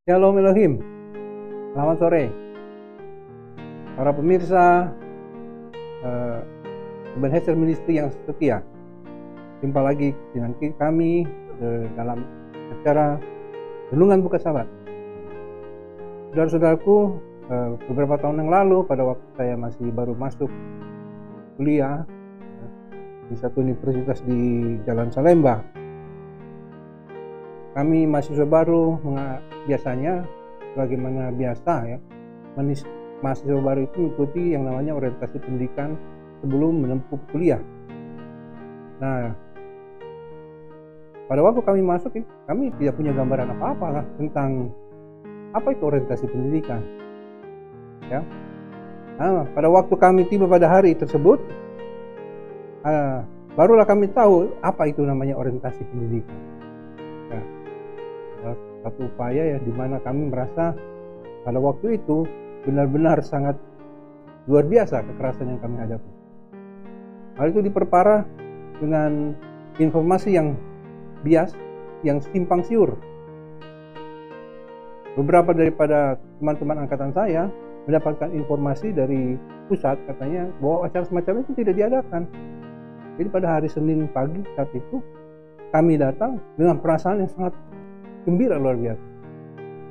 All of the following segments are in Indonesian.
Shalom Elohim, selamat sore para pemirsa Ebenezer Ministry yang setia. Jumpa lagi dengan kami dalam acara Renungan Buka Sabat. Saudara-saudaraku, beberapa tahun yang lalu pada waktu saya masih baru masuk kuliah di satu universitas di Jalan Salemba, kami mahasiswa baru biasanya bagaimana biasa ya, mahasiswa baru itu mengikuti yang namanya orientasi pendidikan sebelum menempuh kuliah. Nah, pada waktu kami masuk, kami tidak punya gambaran apa-apa tentang apa itu orientasi pendidikan. Ya. Nah, pada waktu kami tiba pada hari tersebut, barulah kami tahu apa itu namanya orientasi pendidikan. Ya. Satu upaya ya, di mana kami merasa pada waktu itu benar-benar sangat luar biasa kekerasan yang kami hadapi. Hal itu diperparah dengan informasi yang bias, yang simpang siur. Beberapa daripada teman-teman angkatan saya mendapatkan informasi dari pusat, katanya bahwa acara semacam itu tidak diadakan. Jadi pada hari Senin pagi saat itu kami datang dengan perasaan yang sangat gembira luar biasa.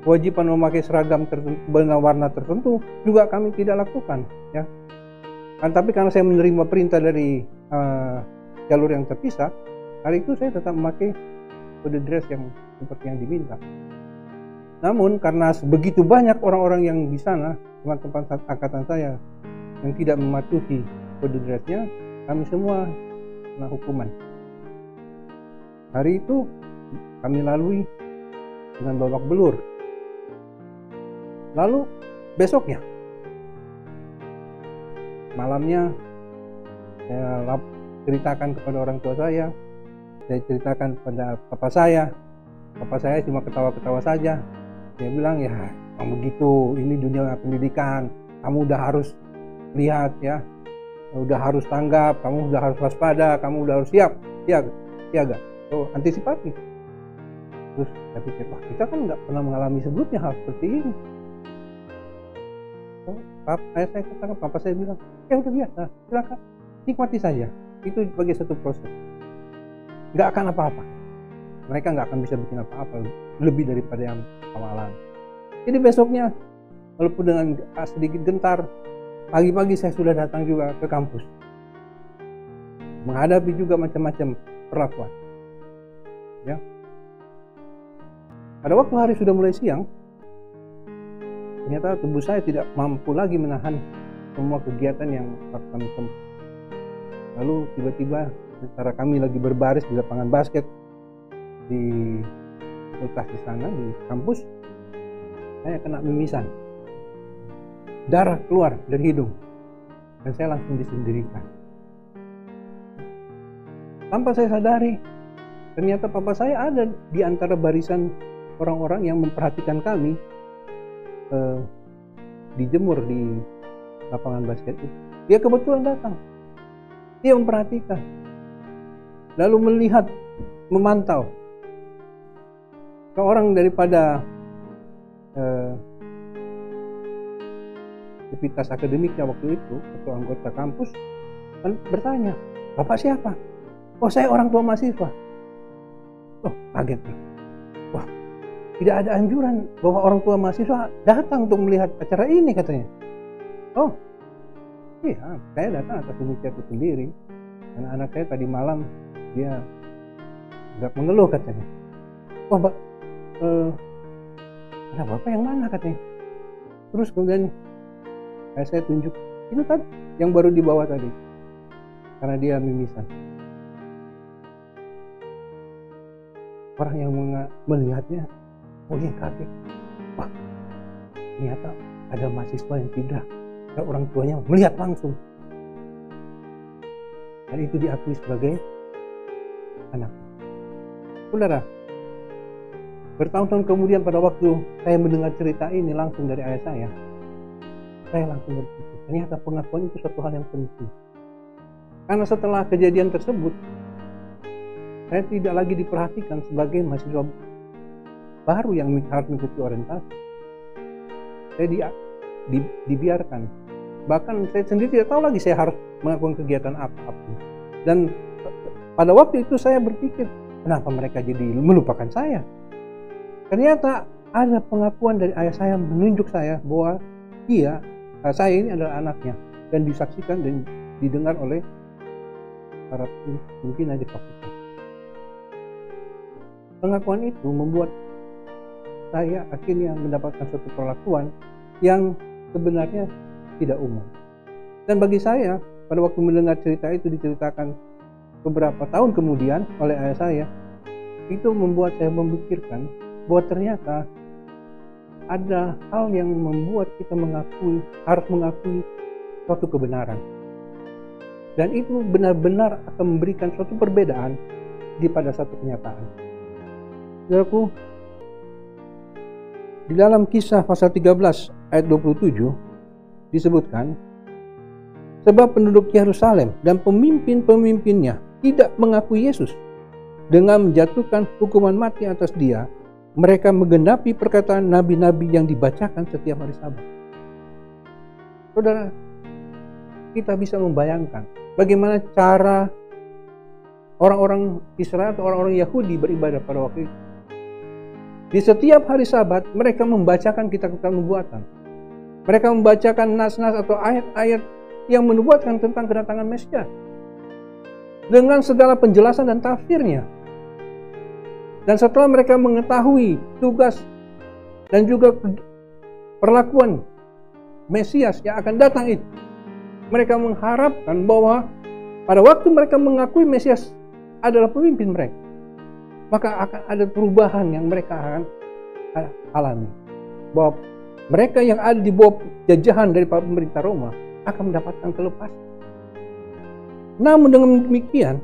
Kewajiban memakai seragam dengan warna tertentu juga kami tidak lakukan, ya. Tapi karena saya menerima perintah dari jalur yang terpisah, hari itu saya tetap memakai kode dress yang seperti yang diminta. Namun karena begitu banyak orang-orang yang di sana, teman-teman angkatan saya yang tidak mematuhi kode dressnya, kami semua kena hukuman. Hari itu kami lalui dengan babak belur. Lalu besoknya, malamnya, saya ceritakan kepada orang tua saya ceritakan kepada papa saya. Papa saya cuma ketawa-ketawa saja. Dia bilang, ya kamu begitu, ini dunia pendidikan, kamu udah harus lihat ya, udah harus tanggap, kamu udah harus waspada, kamu udah harus siap, siaga, antisipatif. Terus saya pikir, wah, kita kan nggak pernah mengalami sebelumnya hal seperti ini. Saya katakan, papa saya bilang, ya udah biasa, silakan nikmati saja. Itu sebagai satu proses. Nggak akan apa-apa. Mereka nggak akan bisa bikin apa-apa lebih daripada yang awalan. Jadi besoknya, walaupun dengan sedikit gentar, pagi-pagi saya sudah datang juga ke kampus, menghadapi juga macam-macam perlakuan. Ya. Pada waktu hari sudah mulai siang, ternyata tubuh saya tidak mampu lagi menahan semua kegiatan yang kami tempuh. Lalu tiba-tiba secara kami lagi berbaris di lapangan basket di fakultas di sana, di kampus, saya kena mimisan. Darah keluar dari hidung dan saya langsung disendirikan. Tanpa saya sadari, ternyata papa saya ada di antara barisan orang-orang yang memperhatikan kami dijemur di lapangan basket itu. Dia kebetulan datang. Dia memperhatikan. Lalu melihat, memantau. Seorang daripada aktivitas akademiknya waktu itu, atau anggota kampus, bertanya, "Bapak siapa?" "Oh, saya orang tua mahasiswa." Oh, kaget. Wah, tidak ada anjuran bahwa orang tua mahasiswa datang untuk melihat acara ini, katanya. Oh, iya, saya datang atas inisiatif sendiri. Anak-anak saya tadi malam dia agak mengeluh, katanya. "Oh, anak bapak yang mana?" katanya. Terus kemudian saya tunjuk, itu tadi yang baru dibawa tadi, karena dia mimisan. Orang yang melihatnya mulai kaget. Wah, ternyata ada mahasiswa yang tidak, dan orang tuanya melihat langsung. Dan itu diakui sebagai anak. Saudara, bertahun-tahun kemudian pada waktu saya mendengar cerita ini langsung dari ayah saya langsung berpikir, ternyata pengakuan itu satu hal yang penting. Karena setelah kejadian tersebut, saya tidak lagi diperhatikan sebagai mahasiswa baru yang harus mengikuti orientasi. Saya dibiarkan. Bahkan saya sendiri tidak tahu lagi saya harus melakukan kegiatan apa. Dan pada waktu itu saya berpikir, kenapa mereka jadi melupakan saya? Ternyata ada pengakuan dari ayah saya menunjuk saya bahwa saya ini adalah anaknya, dan disaksikan dan didengar oleh para pimpinan di fakultas. Pengakuan itu membuat saya akhirnya mendapatkan suatu perlakuan yang sebenarnya tidak umum. Dan bagi saya, pada waktu mendengar cerita itu diceritakan beberapa tahun kemudian oleh ayah saya, itu membuat saya memikirkan bahwa ternyata ada hal yang membuat kita harus mengakui suatu kebenaran. Dan itu benar-benar akan memberikan suatu perbedaan pada satu kenyataan. Saudaraku, di dalam Kisah pasal 13 ayat 27 disebutkan, sebab penduduk Yerusalem dan pemimpin-pemimpinnya tidak mengakui Yesus. Dengan menjatuhkan hukuman mati atas dia, mereka menggenapi perkataan nabi-nabi yang dibacakan setiap hari Sabat. Saudara, kita bisa membayangkan bagaimana cara orang-orang Israel atau orang-orang Yahudi beribadah pada waktu itu. Di setiap hari Sabat, mereka membacakan kitab-kitab nubuatan. Mereka membacakan nas-nas atau ayat-ayat yang menubuatkan tentang kedatangan Mesias dengan segala penjelasan dan tafsirnya. Dan setelah mereka mengetahui tugas dan juga perlakuan Mesias yang akan datang itu, mereka mengharapkan bahwa pada waktu mereka mengakui Mesias adalah pemimpin mereka, maka akan ada perubahan yang mereka akan alami. Bahwa mereka yang ada di bawah jajahan dari pemerintah Roma akan mendapatkan kelepasan. Namun dengan demikian,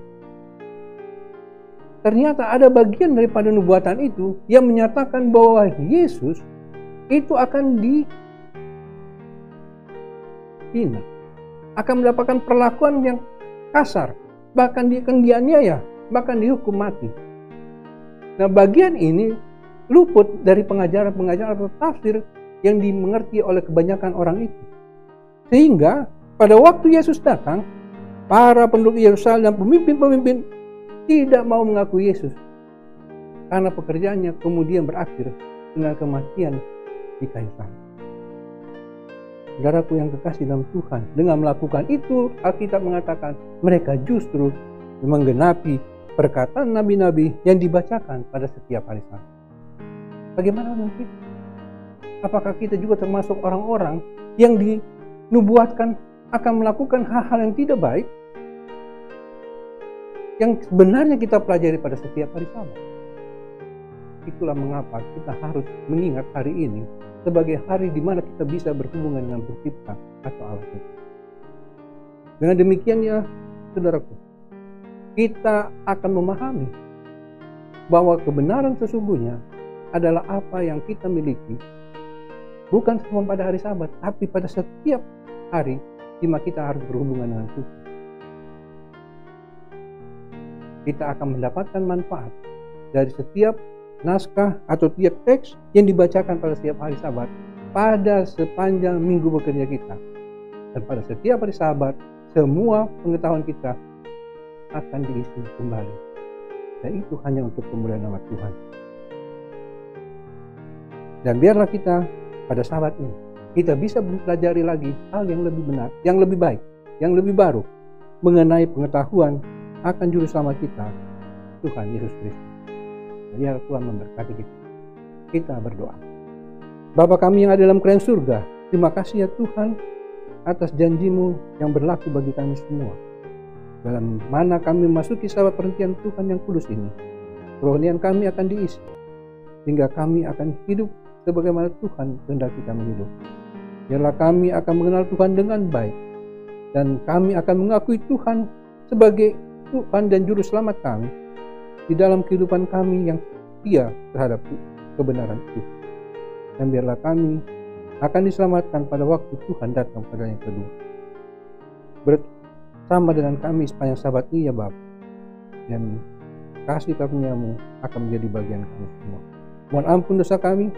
ternyata ada bagian daripada nubuatan itu yang menyatakan bahwa Yesus itu akan dihina, akan mendapatkan perlakuan yang kasar, bahkan dianiaya, bahkan dihukum mati. Nah, bagian ini luput dari pengajaran atau tafsir yang dimengerti oleh kebanyakan orang itu. Sehingga pada waktu Yesus datang, para penduduk Yerusalem dan pemimpin-pemimpin tidak mau mengakui Yesus, karena pekerjaannya kemudian berakhir dengan kematian di kayu salib. Saudaraku yang kekasih dalam Tuhan, dengan melakukan itu Alkitab mengatakan mereka justru menggenapi perkataan nabi-nabi yang dibacakan pada setiap hari Sabat. Bagaimana mungkin? Apakah kita juga termasuk orang-orang yang dinubuatkan akan melakukan hal-hal yang tidak baik yang sebenarnya kita pelajari pada setiap hari Sabat? Itulah mengapa kita harus mengingat hari ini sebagai hari di mana kita bisa berhubungan dengan Pencipta atau Allah kita. Dengan demikian ya, saudaraku, kita akan memahami bahwa kebenaran sesungguhnya adalah apa yang kita miliki, bukan cuma pada hari Sabat, tapi pada setiap hari di mana kita harus berhubungan dengan Tuhan. Kita akan mendapatkan manfaat dari setiap naskah atau tiap teks yang dibacakan pada setiap hari Sabat pada sepanjang minggu bekerja kita. Dan pada setiap hari Sabat, semua pengetahuan kita akan diisi kembali. Dan itu hanya untuk kemuliaan nama Tuhan. Dan biarlah kita pada Sabat ini, kita bisa mempelajari lagi hal yang lebih benar, yang lebih baik, yang lebih baru mengenai pengetahuan akan juru selamat kita, Tuhan Yesus Kristus. Biar Tuhan memberkati kita. Kita berdoa. Bapa kami yang ada dalam kerajaan surga, terima kasih ya Tuhan atas janji-Mu yang berlaku bagi kami semua. Dalam mana kami memasuki Sabat perhentian Tuhan yang kudus ini, kerohanian kami akan diisi, sehingga kami akan hidup sebagaimana Tuhan kehendaki kami hidup. Biarlah kami akan mengenal Tuhan dengan baik, dan kami akan mengakui Tuhan sebagai Tuhan dan Juru Selamat kami di dalam kehidupan kami yang setia terhadap kebenaran itu. Dan biarlah kami akan diselamatkan pada waktu Tuhan datang pada yang kedua. Bersama dengan kami sepanjang Sabat ini ya Bapa, dan kasih karunia-Mu akan menjadi bagian kami semua. Mohon ampun dosa kami,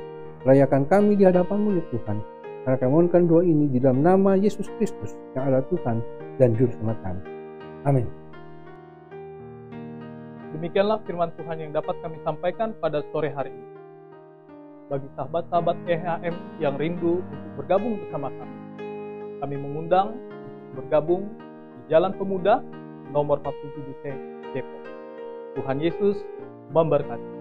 layakan kami di hadapan-Mu ya Tuhan. Karena kami mohonkan doa ini di dalam nama Yesus Kristus yang adalah Tuhan dan Juru Selamat kami. Amin. Demikianlah firman Tuhan yang dapat kami sampaikan pada sore hari ini. Bagi sahabat-sahabat EHM yang rindu untuk bergabung bersama kami mengundang untuk bergabung di Jalan Pemuda nomor 47C Depok. Tuhan Yesus memberkati.